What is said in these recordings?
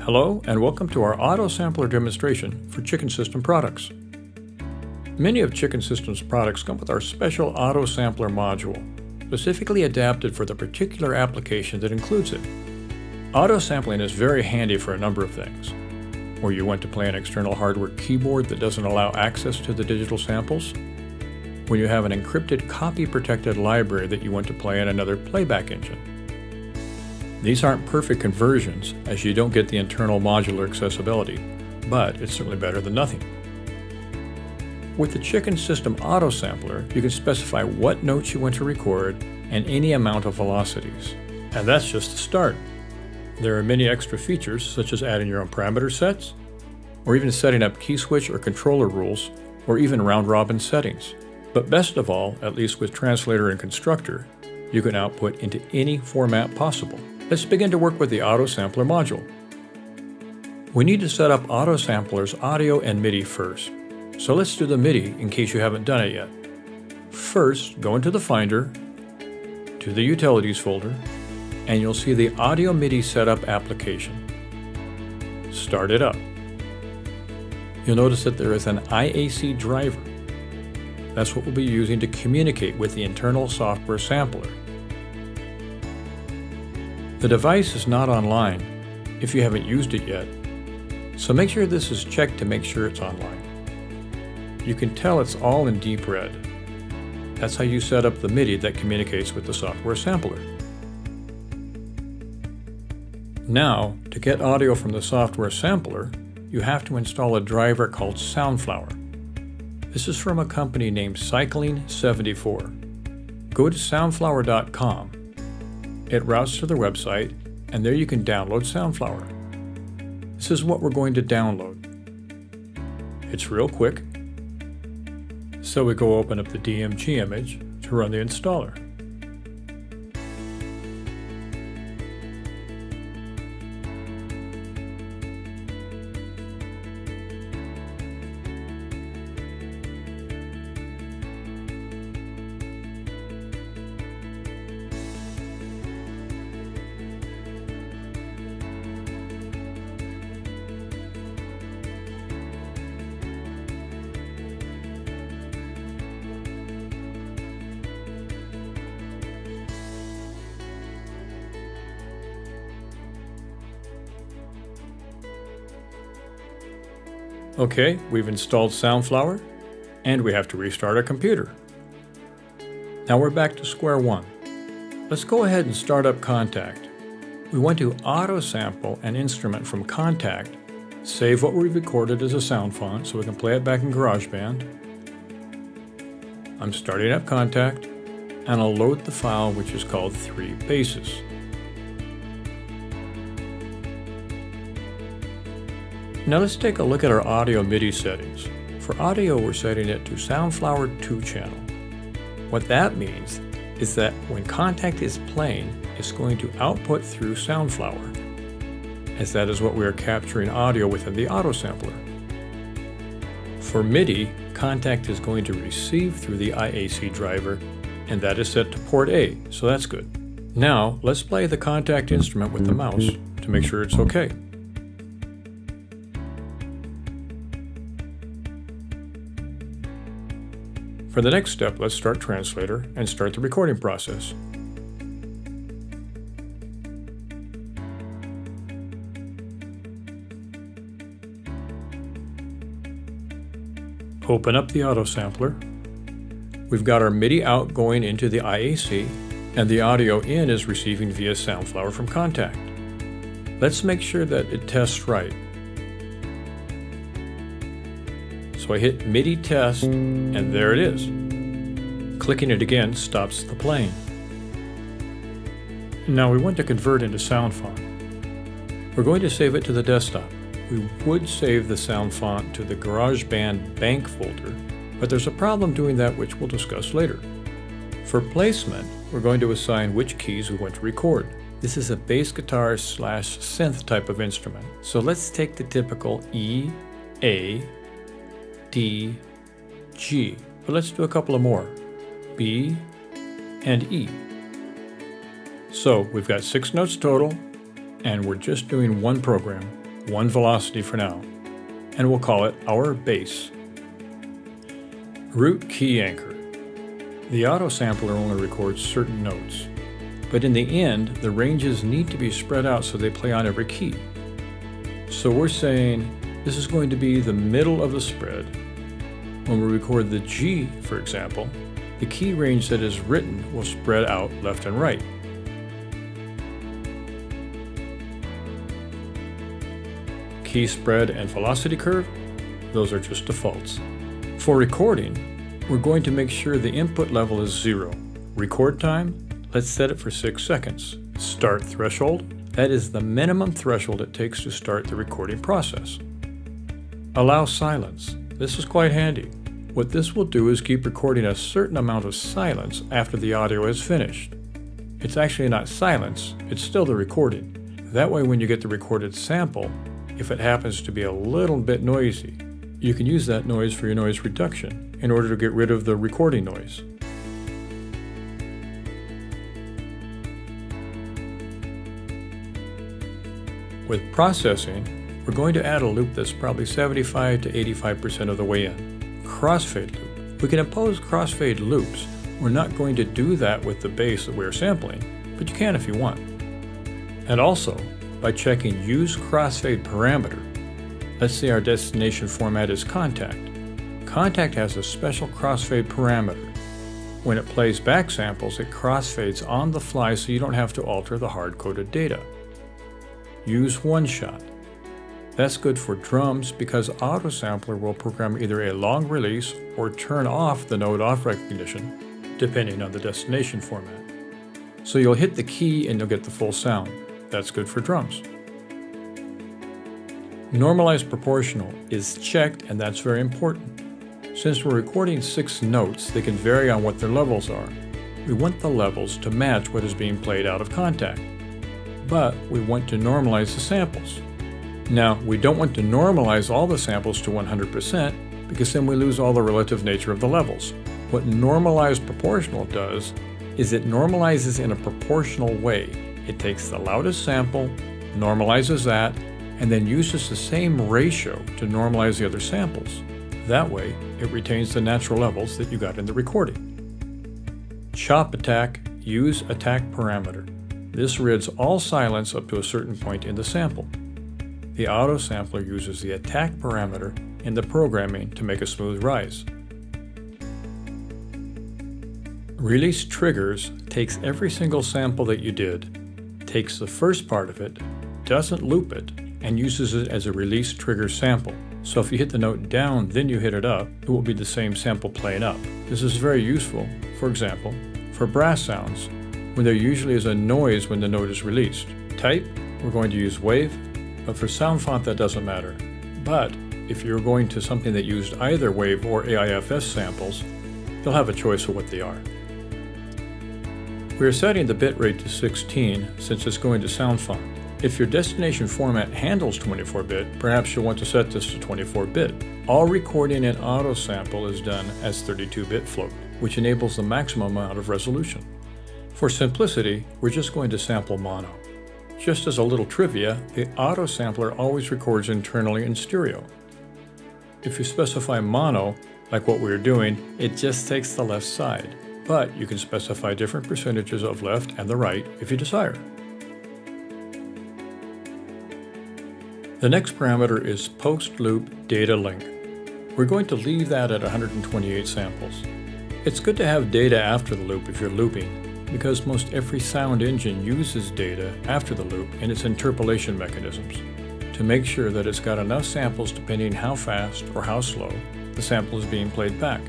Hello and welcome to our AutoSampler demonstration for Chicken System products. Many of Chicken System's products come with our special AutoSampler module, specifically adapted for the particular application that includes it. Auto-sampling is very handy for a number of things. Where you want to play an external hardware keyboard that doesn't allow access to the digital samples, when you have an encrypted copy-protected library that you want to play in another playback engine. These aren't perfect conversions, as you don't get the internal modular accessibility, but it's certainly better than nothing. With the Chicken System AutoSampler, you can specify what notes you want to record and any amount of velocities. And that's just the start. There are many extra features, such as adding your own parameter sets, or even setting up key switch or controller rules, or even round-robin settings. But best of all, at least with Translator and Constructor, you can output into any format possible. Let's begin to work with the AutoSampler module. We need to set up AutoSampler's audio and MIDI first. So let's do the MIDI in case you haven't done it yet. First, go into the Finder, to the Utilities folder, and you'll see the Audio MIDI Setup application. Start it up. You'll notice that there is an IAC driver. That's what we'll be using to communicate with the internal software sampler. The device is not online if you haven't used it yet, so make sure this is checked to make sure it's online. You can tell it's all in deep red. That's how you set up the MIDI that communicates with the software sampler. Now, to get audio from the software sampler, you have to install a driver called Soundflower. This is from a company named Cycling74. Go to soundflower.com. It routes to their website, and there you can download Soundflower. This is what we're going to download. It's real quick, so we go open up the DMG image to run the installer. Okay, we've installed Soundflower, and we have to restart our computer. Now we're back to square one. Let's go ahead and start up Contact. We want to auto-sample an instrument from Contact, save what we recorded as a sound font so we can play it back in GarageBand. I'm starting up Contact, and I'll load the file which is called 3 Basses. Now let's take a look at our audio MIDI settings. For audio, we're setting it to Soundflower 2 channel. What that means is that when Contact is playing, it's going to output through Soundflower, as that is what we are capturing audio within the AutoSampler. For MIDI, Contact is going to receive through the IAC driver, and that is set to port A, so that's good. Now, let's play the Contact instrument with the mouse to make sure it's okay. For the next step, let's start Translator and start the recording process. Open up the AutoSampler. We've got our MIDI out going into the IAC, and the audio in is receiving via Soundflower from Contact. Let's make sure that it tests right. So I hit MIDI test, and there it is. Clicking it again stops the playing. Now we want to convert into sound font. We're going to save it to the desktop. We would save the sound font to the GarageBand bank folder, but there's a problem doing that which we'll discuss later. For placement, we're going to assign which keys we want to record. This is a bass guitar / synth type of instrument. So let's take the typical E, A, D, G, but let's do a couple of more, B, and E. So we've got 6 notes total, and we're just doing one program. one velocity for now, and we'll call it our bass. Root key anchor. The AutoSampler only records certain notes, but in the end, the ranges need to be spread out so they play on every key. So we're saying this is going to be the middle of the spread. When we record the G, for example, the key range that is written will spread out left and right. Key spread and velocity curve, those are just defaults. For recording, we're going to make sure the input level is 0. Record time, let's set it for 6 seconds. Start threshold, that is the minimum threshold it takes to start the recording process. Allow silence, this is quite handy. What this will do is keep recording a certain amount of silence after the audio is finished. It's actually not silence, it's still the recording. That way when you get the recorded sample, if it happens to be a little bit noisy, you can use that noise for your noise reduction in order to get rid of the recording noise. With processing, we're going to add a loop that's probably 75 to 85% of the way in. Crossfade loop. We can impose crossfade loops. We're not going to do that with the bass that we're sampling, but you can if you want. And also, by checking Use Crossfade Parameter. Let's say our destination format is Contact. Contact has a special crossfade parameter. When it plays back samples, it crossfades on the fly so you don't have to alter the hard-coded data. Use One Shot. That's good for drums because AutoSampler will program either a long release or turn off the node off recognition, depending on the destination format. So you'll hit the key and you'll get the full sound. That's good for drums. Normalized proportional is checked, and that's very important. Since we're recording 6 notes, they can vary on what their levels are. We want the levels to match what is being played out of Contact. But we want to normalize the samples. Now, we don't want to normalize all the samples to 100% because then we lose all the relative nature of the levels. What normalized proportional does is it normalizes in a proportional way. It takes the loudest sample, normalizes that, and then uses the same ratio to normalize the other samples. That way, it retains the natural levels that you got in the recording. Chop attack, use attack parameter. This rids all silence up to a certain point in the sample. The AutoSampler uses the attack parameter in the programming to make a smooth rise. Release triggers takes every single sample that you did, takes the first part of it, doesn't loop it, and uses it as a release trigger sample. So if you hit the note down, then you hit it up, it will be the same sample playing up. This is very useful, for example, for brass sounds, when there usually is a noise when the note is released. Type, we're going to use wave, but for sound font that doesn't matter. But if you're going to something that used either wave or AIFS samples, you'll have a choice of what they are. We are setting the bitrate to 16 since it's going to sound font. If your destination format handles 24-bit, perhaps you'll want to set this to 24-bit. All recording in AutoSample is done as 32-bit float, which enables the maximum amount of resolution. For simplicity, we're just going to sample mono. Just as a little trivia, the AutoSampler always records internally in stereo. If you specify mono, like what we're doing, it just takes the left side. But you can specify different percentages of left and the right if you desire. The next parameter is post-loop data length. We're going to leave that at 128 samples. It's good to have data after the loop if you're looping, because most every sound engine uses data after the loop in its interpolation mechanisms to make sure that it's got enough samples depending how fast or how slow the sample is being played back.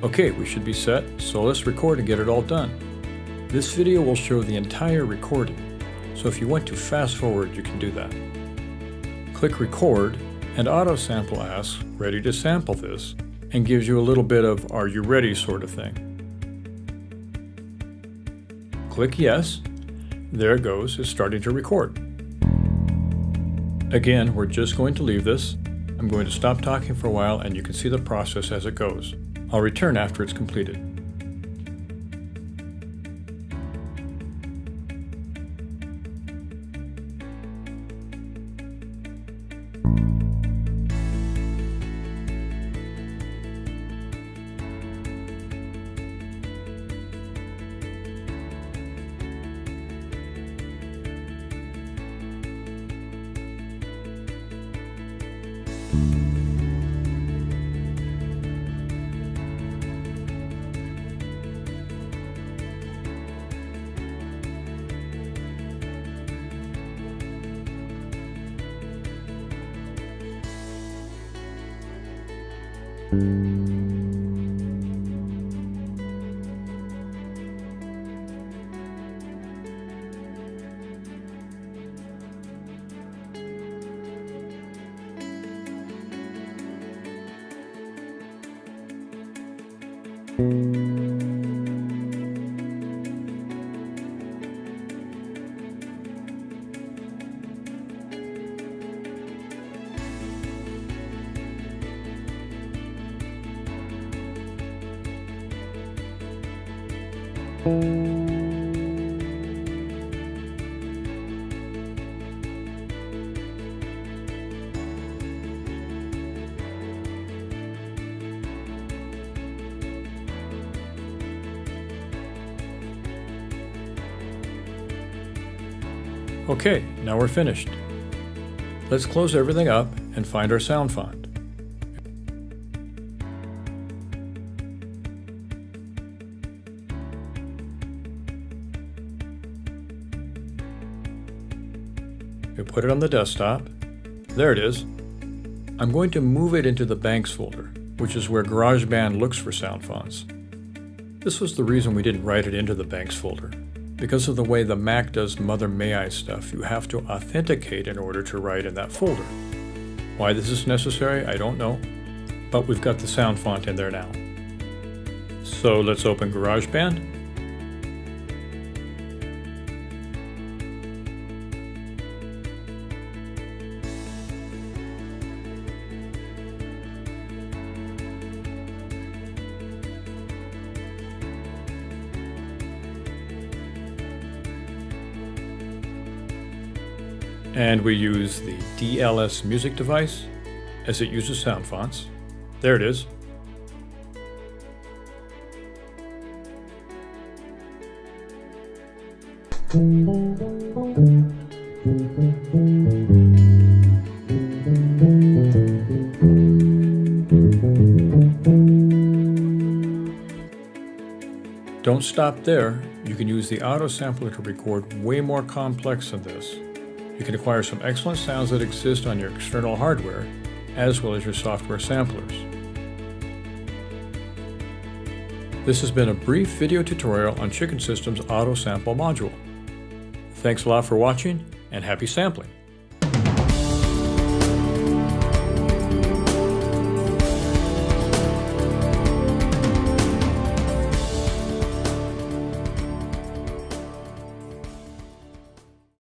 Okay, we should be set, so let's record and get it all done. This video will show the entire recording, so if you want to fast forward, you can do that. Click Record, and AutoSample asks, ready to sample this, and gives you a little bit of are you ready sort of thing. Click Yes. There it goes, it's starting to record. Again, we're just going to leave this. I'm going to stop talking for a while and you can see the process as it goes. I'll return after it's completed. Okay, now we're finished. Let's close everything up and find our sound font. We put it on the desktop. There it is. I'm going to move it into the Banks folder, which is where GarageBand looks for sound fonts. This was the reason we didn't write it into the Banks folder. Because of the way the Mac does Mother May I stuff, you have to authenticate in order to write in that folder. Why this is necessary, I don't know, but we've got the sound font in there now. So let's open GarageBand. And we use the DLS music device as it uses sound fonts. There it is. Don't stop there. You can use the AutoSampler to record way more complex than this. You can acquire some excellent sounds that exist on your external hardware, as well as your software samplers. This has been a brief video tutorial on Chicken System's AutoSample module. Thanks a lot for watching, and happy sampling!